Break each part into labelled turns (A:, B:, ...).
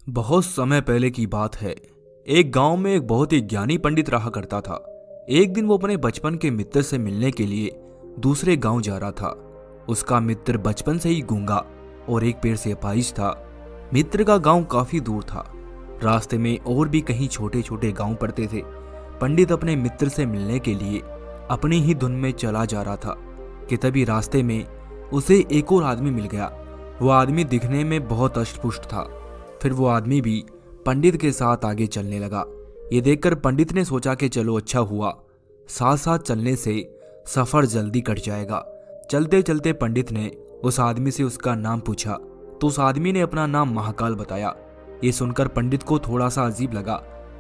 A: बहुत समय पहले की बात है। एक गांव में एक बहुत ही ज्ञानी पंडित रहा करता था। एक दिन वो अपने बचपन के मित्र से मिलने के लिए दूसरे गांव जा रहा था। उसका मित्र बचपन से ही गूंगा और एक पैर से अपाहिज था। मित्र का गांव काफी दूर था। रास्ते में और भी कहीं छोटे छोटे गांव पड़ते थे। पंडित अपने मित्र से मिलने के लिए अपनी ही धुन में चला जा रहा था कि तभी रास्ते में उसे एक और आदमी मिल गया। वो आदमी दिखने में बहुत अष्टपुष्ट था। फिर वो आदमी भी पंडित के साथ आगे चलने लगा। ये देखकर पंडित ने सोचा कि चलो अच्छा हुआ, साथ साथ चलने से सफर जल्दी कट जाएगा। चलते चलते पंडित ने उस आदमी से उसका नाम पूछा तो उस आदमी ने अपना नाम महाकाल बताया। ये सुनकर पंडित को थोड़ा सा अजीब लगा,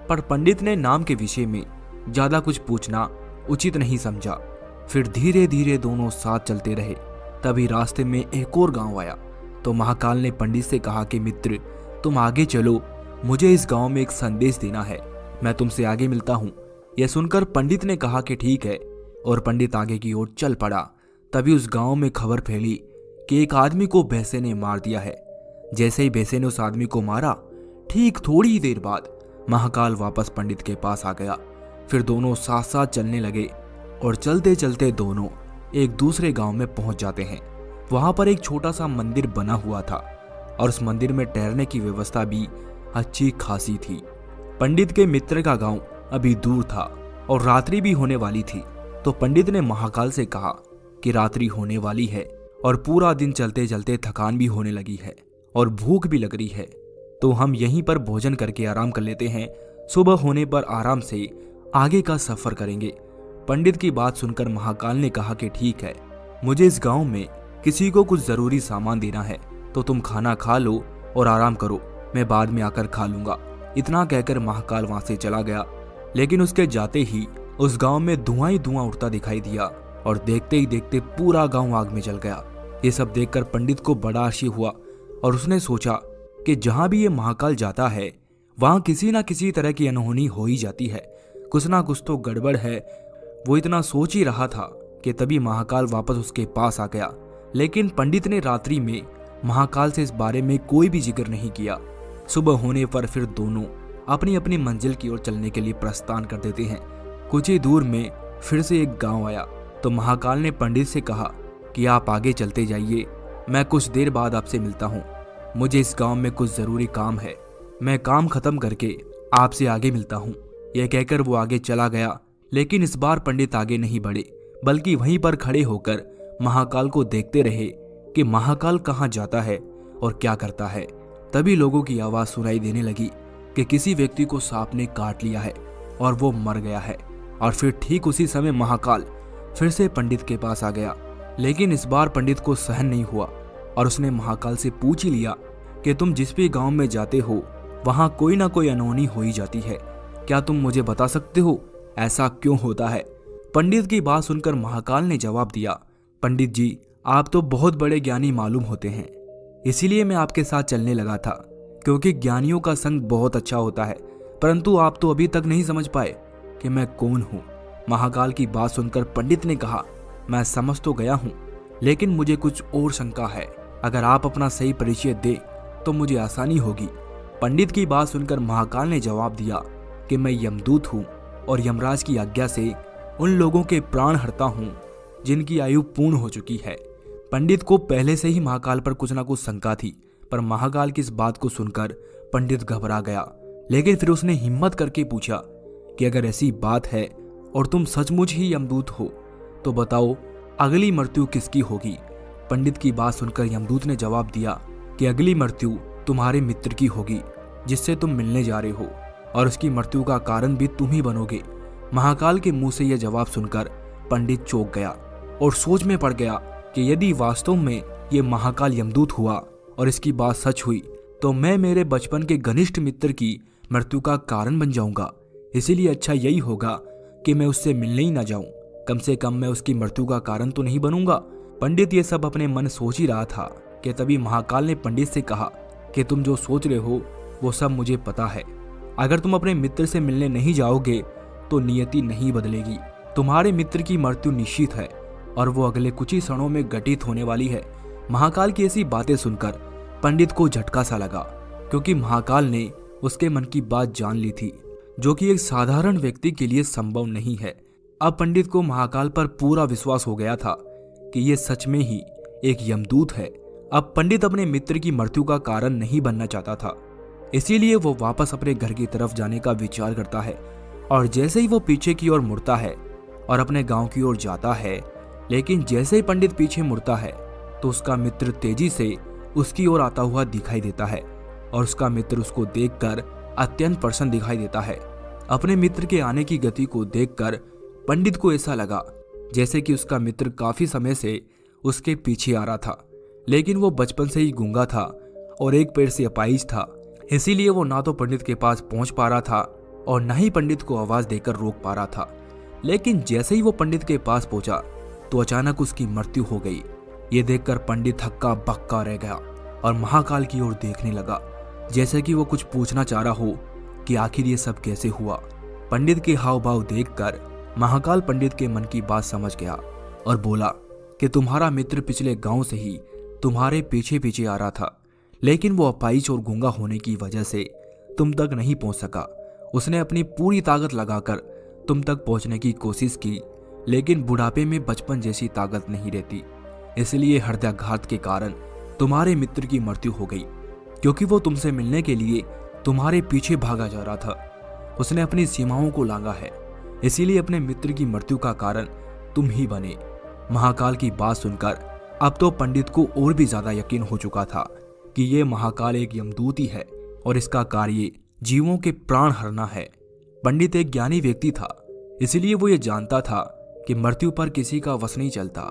A: पर पंडित ने नाम के विषय में ज्यादा कुछ पूछना उचित नहीं समझा। फिर धीरे धीरे दोनों साथ चलते रहे। तभी रास्ते में एक और गांव आया तो महाकाल ने पंडित से कहा कि मित्र, तुम आगे चलो, मुझे इस गांव में एक संदेश देना है, मैं तुमसे आगे मिलता हूँ। यह सुनकर पंडित ने कहा कि ठीक है, और पंडित आगे की ओर चल पड़ा। तभी उस गांव में खबर फैली कि एक आदमी को भैंसे ने मार दिया है। जैसे ही भैंसे ने उस आदमी को मारा, ठीक थोड़ी ही देर बाद महाकाल वापस पंडित के पास आ गया। फिर दोनों साथ साथ चलने लगे और चलते चलते दोनों एक दूसरे गांव में पहुंच जाते हैं। वहां पर एक छोटा सा मंदिर बना हुआ था और उस मंदिर में ठहरने की व्यवस्था भी अच्छी खासी थी। पंडित के मित्र का गांव अभी दूर था और रात्रि भी होने वाली थी। तो पंडित ने महाकाल से कहा कि रात्रि होने वाली है और पूरा दिन चलते चलते थकान भी होने लगी है और भूख भी लग रही है, तो हम यहीं पर भोजन करके आराम कर लेते हैं। सुबह होने पर आराम से आगे का सफर करेंगे। पंडित की बात सुनकर महाकाल ने कहा कि ठीक है, मुझे इस गांव में किसी को कुछ जरूरी सामान देना है, तो तुम खाना खा लो और आराम करो, मैं बाद में आकर खा लूंगा। इतना कहकर महाकाल वहां से चला गया। लेकिन उसके जाते ही उस गांव में धुआं ही धुआं उठता दिखाई दिया और देखते ही देखते पूरा गांव आग में जल गया। ये सब देखकर पंडित को बड़ा आश्चर्य हुआ और उसने सोचा कि जहां भी ये महाकाल जाता है वहां किसी ना किसी तरह की अनहोनी हो ही जाती है, कुछ ना कुछ तो गड़बड़ है। वो इतना सोच ही रहा था कि तभी महाकाल वापस उसके पास आ गया। लेकिन पंडित ने रात्रि में महाकाल से इस बारे में कोई भी जिक्र नहीं किया। सुबह होने पर फिर दोनों अपनी अपनी मंजिल की ओर चलने के लिए प्रस्थान कर देते हैं। कुछ ही दूर में फिर से एक गांव आया तो महाकाल ने पंडित से कहा कि आप आगे चलते जाइए, मैं कुछ देर बाद आपसे मिलता हूँ। मुझे इस गांव में कुछ जरूरी काम है, मैं काम खत्म करके आपसे आगे मिलता हूँ। यह कहकर वो आगे चला गया। लेकिन इस बार पंडित आगे नहीं बढ़े, बल्कि वहीं पर खड़े होकर महाकाल को देखते रहे कि महाकाल कहाँ जाता है और क्या करता है। तभी लोगों की आवाज सुनाई देने लगी कि किसी व्यक्ति को सांप ने काट लिया है और वो मर गया है। और फिर ठीक उसी समय महाकाल फिर से पंडित के पास आ गया। लेकिन इस बार पंडित को सहन नहीं हुआ और उसने महाकाल से पूछ ही लिया कि तुम जिस भी गांव में जाते हो वहां कोई ना कोई अनहोनी हो ही जाती है, क्या तुम मुझे बता सकते हो ऐसा क्यों होता है? पंडित की बात सुनकर महाकाल ने जवाब दिया, पंडित जी, आप तो बहुत बड़े ज्ञानी मालूम होते हैं, इसीलिए मैं आपके साथ चलने लगा था, क्योंकि ज्ञानियों का संग बहुत अच्छा होता है। परंतु आप तो अभी तक नहीं समझ पाए कि मैं कौन हूँ। महाकाल की बात सुनकर पंडित ने कहा, मैं समझ तो गया हूँ, लेकिन मुझे कुछ और शंका है। अगर आप अपना सही परिचय दे तो मुझे आसानी होगी। पंडित की बात सुनकर महाकाल ने जवाब दिया कि मैं यमदूत हूँ और यमराज की आज्ञा से उन लोगों के प्राण हरता हूँ जिनकी आयु पूर्ण हो चुकी है। पंडित को पहले से ही महाकाल पर कुछ ना कुछ शंका थी, पर महाकाल की इस बात को सुनकर पंडित घबरा गया। लेकिन फिर उसने हिम्मत करके पूछा कि अगर ऐसी बात है और तुम सचमुच ही यमदूत हो तो बताओ अगली मृत्यु किसकी होगी? पंडित की बात सुनकर यमदूत ने जवाब दिया कि अगली मृत्यु तुम्हारे मित्र की होगी जिससे तुम मिलने जा रहे हो, और उसकी मृत्यु का कारण भी तुम ही बनोगे। महाकाल के मुंह से यह जवाब सुनकर पंडित चौंक गया और सोच में पड़ गया कि यदि वास्तव में ये महाकाल यमदूत हुआ और इसकी बात सच हुई तो मैं मेरे बचपन के घनिष्ठ मित्र की मृत्यु का कारण बन जाऊंगा। इसीलिए अच्छा यही होगा कि मैं उससे मिलने ही ना जाऊं, कम से कम मैं उसकी मृत्यु का कारण तो नहीं बनूंगा। पंडित ये सब अपने मन सोच ही रहा था कि तभी महाकाल ने पंडित से कहा कि तुम जो सोच रहे हो वो सब मुझे पता है। अगर तुम अपने मित्र से मिलने नहीं जाओगे तो नियति नहीं बदलेगी। तुम्हारे मित्र की मृत्यु निश्चित है और वो अगले कुछ ही क्षणों में घटित होने वाली है। महाकाल की ऐसी बातें सुनकर पंडित को झटका सा लगा, क्योंकि महाकाल ने उसके मन की बात जान ली थी, जो कि एक साधारण व्यक्ति के लिए संभव नहीं है। अब पंडित को महाकाल पर पूरा विश्वास हो गया था कि ये सच में ही एक यमदूत है। अब पंडित अपने मित्र की मृत्यु का कारण नहीं बनना चाहता था, इसीलिए वो वापस अपने घर की तरफ जाने का विचार करता है। और जैसे ही वो पीछे की ओर मुड़ता है और अपने गांव की ओर जाता है, लेकिन जैसे ही पंडित पीछे मुड़ता है तो उसका मित्र तेजी से उसकी ओर आता हुआ दिखाई देता है और उसका मित्र उसको देखकर अत्यंत प्रसन्न दिखाई देता है। अपने मित्र के आने की गति को देखकर पंडित को ऐसा लगा जैसे कि उसका मित्र काफी समय से उसके पीछे आ रहा था, लेकिन वो बचपन से ही गूंगा था और एक पैर से अपाहिज था, इसीलिए वो ना तो पंडित के पास पहुंच पा रहा था और न ही पंडित को आवाज देकर रोक पा रहा था। लेकिन जैसे ही वो पंडित के पास पहुंचा तो अचानक उसकी मृत्यु हो गई। ये देखकर पंडित हक्का बक्का रह गया और महाकाल की ओर देखने लगा, जैसे कि वो कुछ पूछना चाह रहा हो कि आखिर ये सब कैसे हुआ। पंडित के हाव भाव देखकर महाकाल पंडित के मन की बात समझ गया और बोला कि तुम्हारा मित्र पिछले गांव से ही तुम्हारे पीछे पीछे आ रहा था, लेकिन वो अपाहिज और गूंगा होने की वजह से तुम तक नहीं पहुंच सका। उसने अपनी पूरी ताकत लगाकर तुम तक पहुंचने की कोशिश की, लेकिन बुढ़ापे में बचपन जैसी ताकत नहीं रहती, इसलिए हृदयाघात के कारण तुम्हारे मित्र की मृत्यु हो गई। क्योंकि वो तुमसे मिलने के लिए तुम्हारे पीछे भागा जा रहा था, उसने अपनी सीमाओं को लांघा है, इसीलिए अपने मित्र की मृत्यु का कारण तुम ही बने। महाकाल की बात सुनकर अब तो पंडित को और भी ज्यादा यकीन हो चुका था कि ये महाकाल एक यमदूत ही है और इसका कार्य जीवों के प्राण हरना है। पंडित एक ज्ञानी व्यक्ति था, इसलिए वो ये जानता था कि मृत्यु पर किसी का वश नहीं चलता,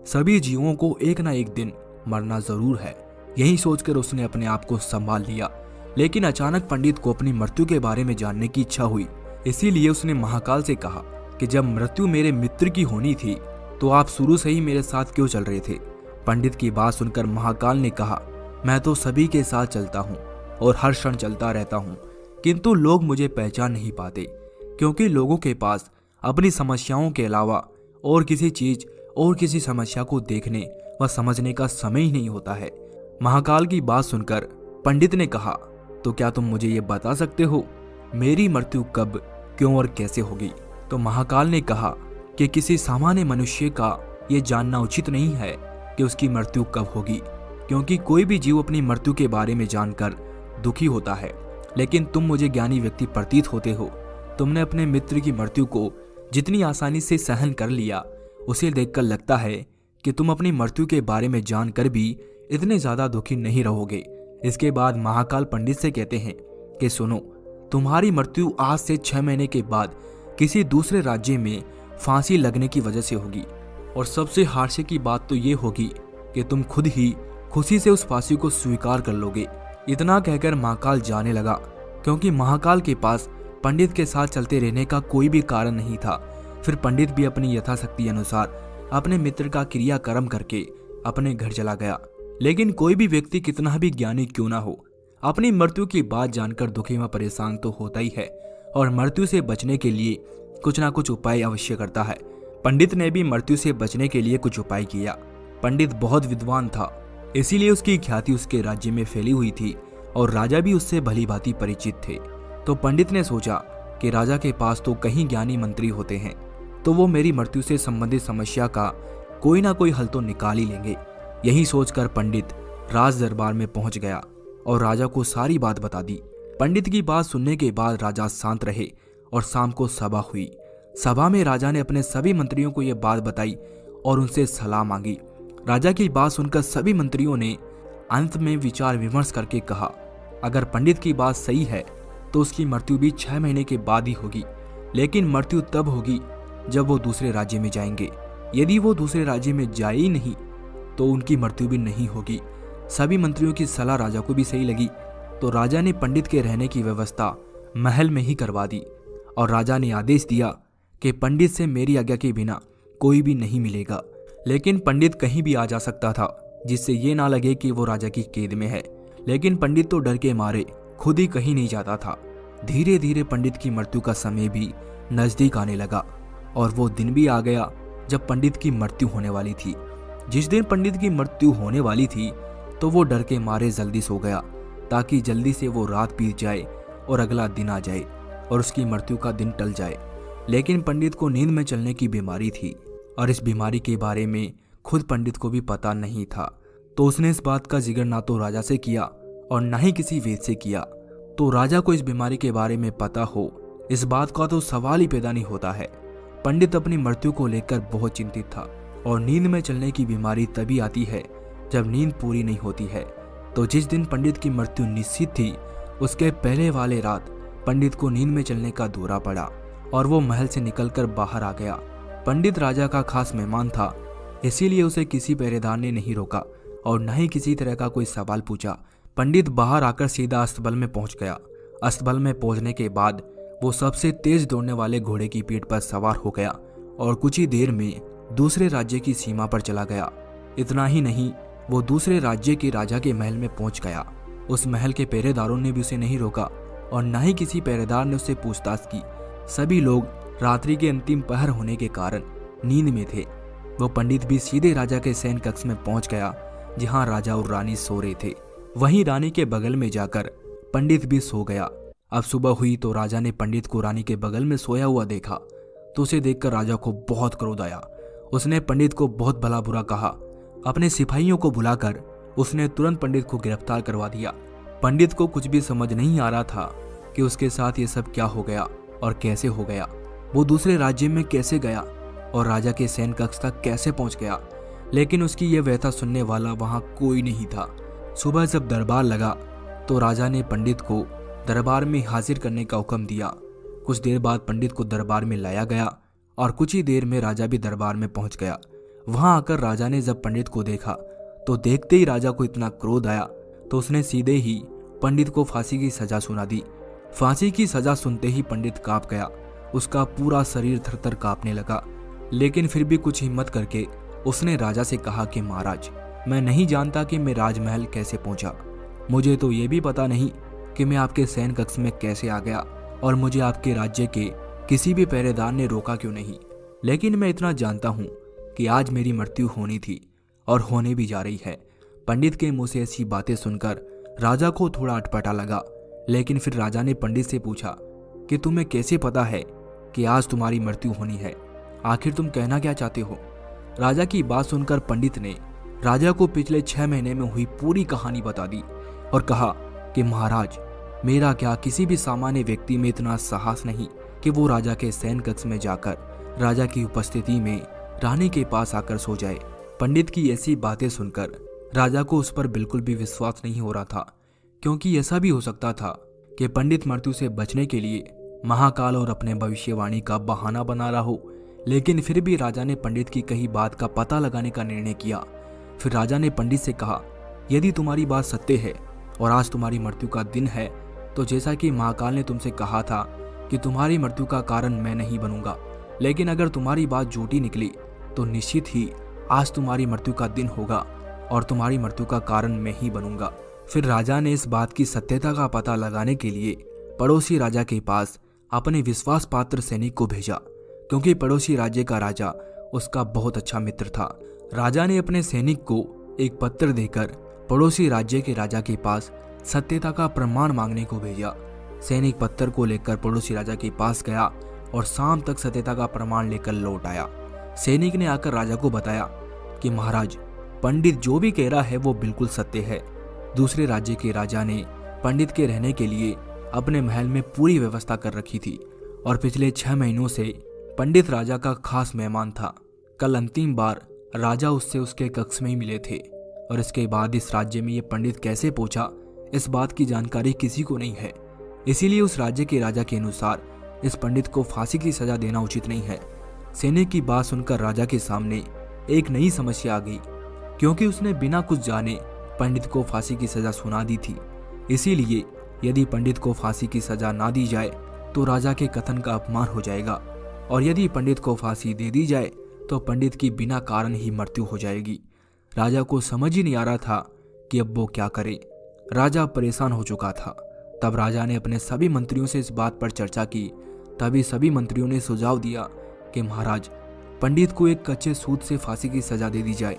A: सभी जीवों को एक ना एक दिन मरना जरूर है। यही सोचकर उसने अपने आप को संभाल लिया। लेकिन अचानक पंडित को अपनी मृत्यु के बारे में जानने की इच्छा हुई, इसीलिए उसने महाकाल से कहा कि जब मृत्यु मेरे मित्र की होनी थी तो आप शुरू से ही मेरे साथ क्यों चल रहे थे। पंडित की बात सुनकर महाकाल ने कहा, मैं तो सभी के साथ चलता हूँ और हर क्षण चलता रहता हूँ, किंतु लोग मुझे पहचान नहीं पाते, क्योंकि लोगों के पास अपनी समस्याओं के अलावा और किसी चीज और किसी समस्या को देखने व समझने का समय ही नहीं होता है। महाकाल की बात सुनकर पंडित ने कहा, तो क्या तुम मुझे ये बता सकते हो मेरी मृत्यु कब, क्यों और कैसे होगी। तो महाकाल ने कहा कि किसी सामान्य मनुष्य का ये जानना उचित नहीं है कि उसकी मृत्यु कब होगी, क्योंकि कोई भी जीव अपनी मृत्यु के बारे में जानकर दुखी होता है, लेकिन तुम मुझे ज्ञानी व्यक्ति प्रतीत होते हो। तुमने अपने मित्र की मृत्यु को जितनी आसानी से सहन कर लिया, उसे देखकर लगता है कि तुम अपनी मृत्यु के बारे में जानकर भी इतने ज्यादा दुखी नहीं रहोगे। इसके बाद महाकाल पंडित से कहते हैं कि सुनो, तुम्हारी मृत्यु आज से 6 महीने के बाद किसी दूसरे राज्य में फांसी लगने की वजह से होगी, और सबसे हास्य की बात तो ये होगी कि तुम खुद ही खुशी से उस फांसी को स्वीकार कर लोगे। इतना कहकर महाकाल जाने लगा, क्योंकि महाकाल के पास पंडित के साथ चलते रहने का कोई भी कारण नहीं था। फिर पंडित भी अपनी यथाशक्ति अनुसार अपने मित्र का क्रियाकर्म करके अपने घर चला गया। लेकिन कोई भी व्यक्ति कितना भी ज्ञानी क्यों ना हो, अपनी मृत्यु की बात जानकर दुखी व परेशान तो होता ही है, और मृत्यु से बचने के लिए कुछ ना कुछ उपाय अवश्य करता है। पंडित ने भी मृत्यु से बचने के लिए कुछ उपाय किया। पंडित बहुत विद्वान था, इसीलिए उसकी ख्याति उसके राज्य में फैली हुई थी और राजा भी उससे भली भांति परिचित थे। तो पंडित ने सोचा कि राजा के पास तो कहीं ज्ञानी मंत्री होते हैं, तो वो मेरी मृत्यु से संबंधित समस्या का कोई ना कोई हल तो निकाल ही लेंगे। यही सोचकर पंडित राज दरबार में पहुंच गया और राजा को सारी बात बता दी। पंडित की बात सुनने के बाद राजा शांत रहे और शाम को सभा हुई। सभा में राजा ने अपने सभी मंत्रियों को यह बात बताई और उनसे सलाह मांगी। राजा की बात सुनकर सभी मंत्रियों ने अंत में विचार विमर्श करके कहा, अगर पंडित की बात सही है तो उसकी मृत्यु भी 6 महीने के बाद ही होगी, लेकिन मृत्यु तब होगी जब वो दूसरे राज्य में जाएंगे। यदि वो दूसरे राज्य में जाए ही नहीं तो उनकी मृत्यु भी नहीं होगी। सभी मंत्रियों की सलाह राजा को भी सही लगी, तो राजा ने पंडित के रहने की व्यवस्था महल में ही करवा दी और राजा ने आदेश दिया कि पंडित से मेरी आज्ञा के बिना कोई भी नहीं मिलेगा। लेकिन पंडित कहीं भी आ जा सकता था, जिससे ये ना लगे कि वो राजा की कैद में है। लेकिन पंडित तो डर के मारे खुद ही कहीं नहीं जाता था। धीरे धीरे पंडित की मृत्यु का समय भी नजदीक आने लगा और वो दिन भी आ गया जब पंडित की मृत्यु होने वाली थी। जिस दिन पंडित की मृत्यु होने वाली थी तो वो डर के मारे जल्दी सो गया। ताकि जल्दी से वो रात बीत जाए और अगला दिन आ जाए और उसकी मृत्यु का दिन टल जाए। लेकिन पंडित को नींद में चलने की बीमारी थी और इस बीमारी के बारे में खुद पंडित को भी पता नहीं था। तो उसने इस बात का जिक्र ना तो राजा से किया और ना ही किसी वेद से किया। तो राजा को इस बीमारी के बारे में पता हो, इस बात का तो सवाल ही पैदा नहीं होता है। पंडित अपनी मृत्यु को लेकर बहुत चिंतित था और नींद में चलने की बीमारी तभी आती है जब नींद पूरी नहीं होती है। तो जिस दिन पंडित की मृत्यु निश्चित थी, उसके पहले वाले रात पंडित को नींद में चलने का दौरा पड़ा और वो महल से निकलकर बाहर आ गया। पंडित राजा का खास मेहमान था, इसीलिए उसे किसी पहरेदार ने नहीं रोका और न ही किसी तरह का कोई सवाल पूछा। पंडित बाहर आकर सीधा अस्तबल में पहुंच गया। अस्तबल में पहुंचने के बाद वो सबसे तेज दौड़ने वाले घोड़े की पीठ पर सवार हो गया और कुछ ही देर में दूसरे राज्य की सीमा पर चला गया। इतना ही नहीं, वो दूसरे राज्य के राजा के महल में पहुंच गया। उस महल के पहरेदारों ने भी उसे नहीं रोका और न ही किसी पहरेदार ने उससे पूछताछ की। सभी लोग रात्रि के अंतिम पहर होने के कारण नींद में थे। वो पंडित भी सीधे राजा के शयन कक्ष में पहुंच गया, जहां राजा और रानी सो रहे थे। वहीं रानी के बगल में जाकर पंडित भी सो गया। अब सुबह हुई तो राजा ने पंडित को रानी के बगल में सोया हुआ देखा, तो उसे देखकर राजा को बहुत क्रोध आया। उसने पंडित को बहुत भला बुरा कहा। अपने सिपाहियों को बुलाकर उसने तुरंत पंडित को गिरफ्तार करवा दिया। पंडित को कुछ भी समझ नहीं आ रहा था कि उसके साथ ये सब क्या हो गया और कैसे हो गया। वो दूसरे राज्य में कैसे गया और राजा के शयन कक्ष तक कैसे पहुंच गया। लेकिन उसकी यह व्यथा सुनने वाला वहां कोई नहीं था। सुबह जब दरबार लगा तो राजा ने पंडित को दरबार में हाजिर करने का हुक्म दिया। कुछ देर बाद पंडित को दरबार में लाया गया और कुछ ही देर में राजा भी दरबार में पहुंच गया। वहां आकर राजा ने जब पंडित को देखा तो देखते ही राजा को इतना क्रोध आया तो उसने सीधे ही पंडित को फांसी की सजा सुना दी। फांसी की सजा सुनते ही पंडित कांप गया। उसका पूरा शरीर थरथर कांपने लगा, लेकिन फिर भी कुछ हिम्मत करके उसने राजा से कहा कि महाराज, मैं नहीं जानता कि मैं राजमहल कैसे पहुंचा। मुझे तो ये भी पता नहीं कि मैं आपके शयन कक्ष में कैसे आ गया और मुझे आपके राज्य के किसी भी पहरेदार ने रोका क्यों नहीं। लेकिन मैं इतना जानता हूँ कि आज मेरी मृत्यु होनी थी और होने भी जा रही है। पंडित के मुंह से ऐसी बातें सुनकर राजा को थोड़ा अटपटा लगा, लेकिन फिर राजा ने पंडित से पूछा कि तुम्हें कैसे पता है कि आज तुम्हारी मृत्यु होनी है, आखिर तुम कहना क्या चाहते हो। राजा की बात सुनकर पंडित ने राजा को पिछले 6 महीने में हुई पूरी कहानी बता दी और कहा कि महाराज, मेरा क्या किसी भी सामान्य व्यक्ति में इतना साहस नहीं कि वो राजा के शयन कक्ष में जाकर राजा की उपस्थिति में रानी के पास आकर सो जाए। पंडित की ऐसी बातें सुनकर राजा को उस पर बिल्कुल भी विश्वास नहीं हो रहा था, क्योंकि ऐसा भी हो सकता था कि पंडित मृत्यु से बचने के लिए महाकाल और अपने भविष्यवाणी का बहाना बना रहा हो। लेकिन फिर भी राजा ने पंडित की कही बात का पता लगाने का निर्णय किया। फिर राजा ने पंडित से कहा, यदि तुम्हारी बात सत्य है और आज तुम्हारी मृत्यु का दिन है, तो जैसा कि महाकाल ने तुमसे कहा था कि तुम्हारी मृत्यु का कारण मैं नहीं बनूंगा, लेकिन अगर तुम्हारी बात झूठी निकली तो निश्चित ही आज तुम्हारी मृत्यु का दिन होगा और तुम्हारी मृत्यु का कारण मैं ही बनूंगा। फिर राजा ने इस बात की सत्यता का पता लगाने के लिए पड़ोसी राजा के पास अपने विश्वास पात्र सैनिक को भेजा, क्योंकि पड़ोसी राज्य का राजा उसका बहुत अच्छा मित्र था। राजा ने अपने सैनिक को एक पत्र देकर पड़ोसी राज्य के राजा के पास सत्यता का प्रमाण मांगने को भेजा। सैनिक पत्र को लेकर पड़ोसी राजा के पास गया और शाम तक सत्यता का प्रमाण लेकर लौट आया। सैनिक ने आकर राजा को बताया कि महाराज, पंडित जो भी कह रहा है वो बिल्कुल सत्य है। दूसरे राज्य के राजा ने पंडित के रहने के लिए अपने महल में पूरी व्यवस्था कर रखी थी और पिछले 6 महीनों से पंडित राजा का खास मेहमान था। कल अंतिम बार राजा उससे उसके कक्ष में ही मिले थे और इसके बाद इस राज्य में ये पंडित कैसे पहुंचा, इस बात की जानकारी किसी को नहीं है। इसीलिए उस राज्य के राजा के अनुसार इस पंडित को फांसी की सजा देना उचित नहीं है। सैनिक की बात सुनकर राजा के सामने एक नई समस्या आ गई, क्योंकि उसने बिना कुछ जाने पंडित को फांसी की सजा सुना दी थी। इसीलिए यदि पंडित को फांसी की सजा ना दी जाए तो राजा के कथन का अपमान हो जाएगा, और यदि पंडित को फांसी दे दी जाए तो पंडित की बिना कारण ही मृत्यु हो जाएगी। राजा को समझ ही नहीं आ रहा था कि अब वो क्या करे। राजा परेशान हो चुका था। तब राजा ने अपने सभी मंत्रियों से इस बात पर चर्चा की। तभी सभी मंत्रियों ने सुझाव दिया कि महाराज, पंडित को एक कच्चे सूत से फांसी की सजा दे दी जाए।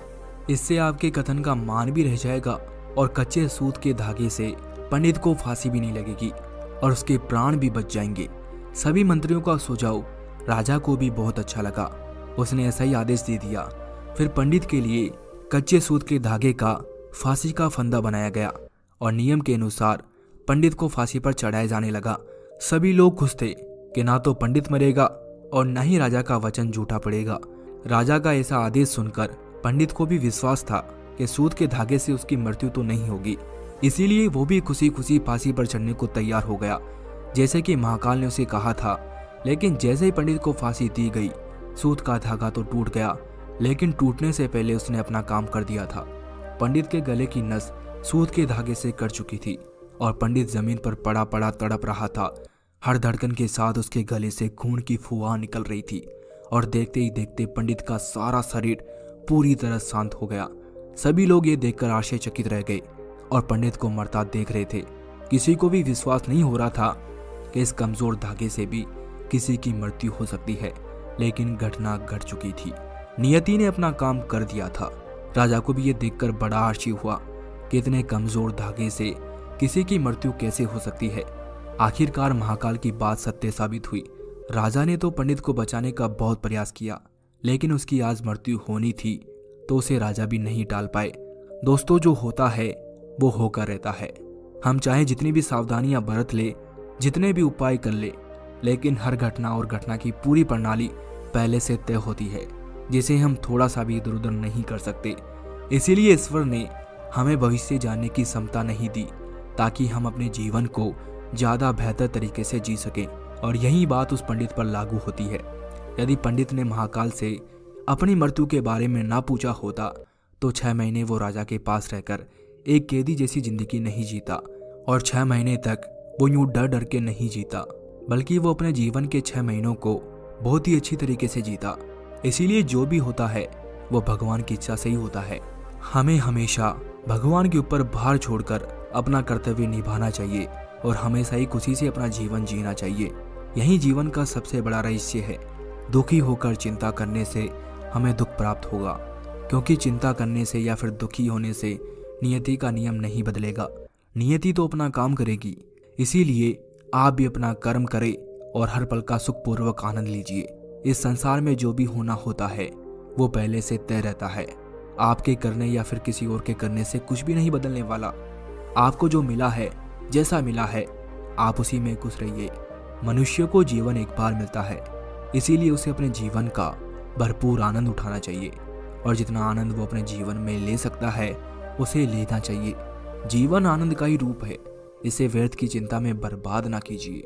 A: इससे आपके कथन का मान भी रह जाएगा और कच्चे सूत के धागे से पंडित को फांसी भी नहीं लगेगी और उसके प्राण भी बच जाएंगे। सभी मंत्रियों का सुझाव राजा को भी बहुत अच्छा लगा। उसने ऐसा ही आदेश दे दिया। फिर पंडित के लिए कच्चे सूत के धागे का फांसी का फंदा बनाया गया और नियम के अनुसार पंडित को फांसी पर चढ़ाया जाने लगा। सभी लोग खुश थे कि ना तो पंडित मरेगा और न ही राजा का वचन झूठा पड़ेगा। राजा का ऐसा आदेश सुनकर पंडित को भी विश्वास था कि सूत के धागे से उसकी मृत्यु तो नहीं होगी, इसीलिए वो भी खुशी खुशी फांसी पर चढ़ने को तैयार हो गया, जैसे कि महाकाल ने उसे कहा था। लेकिन जैसे ही पंडित को फांसी दी गई, सूत का धागा तो टूट गया, लेकिन टूटने से पहले उसने अपना काम कर दिया था। पंडित के गले की नस सूत के धागे से कट चुकी थी और पंडित जमीन पर पड़ा पड़ा तड़प रहा था। हर धड़कन के साथ उसके गले से खून की फुहार निकल रही थी और देखते ही देखते पंडित का सारा शरीर पूरी तरह शांत हो गया। सभी लोग ये देखकर आश्चर्यचकित रह गए और पंडित को मरता देख रहे थे। किसी को भी विश्वास नहीं हो रहा था कि इस कमजोर धागे से भी किसी की मृत्यु हो सकती है, लेकिन घटना घट चुकी थी। नियति ने अपना काम कर दिया था। राजा को भी ये देखकर बड़ा आश्चर्य हुआ कि इतने कमजोर धागे से किसी की मृत्यु कैसे हो सकती है। आखिरकार महाकाल की बात सत्य साबित हुई। राजा ने तो पंडित को बचाने का बहुत प्रयास किया, लेकिन उसकी आज मृत्यु होनी थी तो उसे राजा भी नहीं टाल पाए। दोस्तों, जो होता है वो होकर रहता है। हम चाहे जितनी भी सावधानियां बरत ले, जितने भी उपाय कर ले, लेकिन हर घटना और घटना की पूरी प्रणाली पहले से तय होती है, जिसे हम थोड़ा सा भी इधर उधर नहीं कर सकते। इसीलिए ईश्वर ने हमें भविष्य जानने की क्षमता नहीं दी, ताकि हम अपने जीवन को ज्यादा बेहतर तरीके से जी सकें। और यही बात उस पंडित पर लागू होती है। यदि पंडित ने महाकाल से अपनी मृत्यु के बारे में ना पूछा होता तो 6 महीने वो राजा के पास रहकर एक कैदी जैसी जिंदगी नहीं जीता, और 6 महीने तक वो यूं डर डर के नहीं जीता, बल्कि वो अपने जीवन के 6 महीनों को बहुत ही अच्छी तरीके से जीता। इसीलिए जो भी होता है वो भगवान की इच्छा से ही होता है। हमें हमेशा भगवान के ऊपर भार छोड़कर अपना कर्तव्य निभाना चाहिए और हमेशा ही खुशी से अपना जीवन जीना चाहिए। यही जीवन का सबसे बड़ा रहस्य है। दुखी होकर चिंता करने से हमें दुख प्राप्त होगा, क्योंकि चिंता करने से या फिर दुखी होने से नियति का नियम नहीं बदलेगा। नियति तो अपना काम करेगी। इसीलिए आप भी अपना कर्म करें और हर पल का सुखपूर्वक आनंद लीजिए। इस संसार में जो भी होना होता है वो पहले से तय रहता है। आपके करने या फिर किसी और के करने से कुछ भी नहीं बदलने वाला। आपको जो मिला है, जैसा मिला है, आप उसी में खुश रहिए। मनुष्य को जीवन एक बार मिलता है, इसीलिए उसे अपने जीवन का भरपूर आनंद उठाना चाहिए, और जितना आनंद वो अपने जीवन में ले सकता है उसे लेना चाहिए। जीवन आनंद का ही रूप है, इसे व्यर्थ की चिंता में बर्बाद ना कीजिए।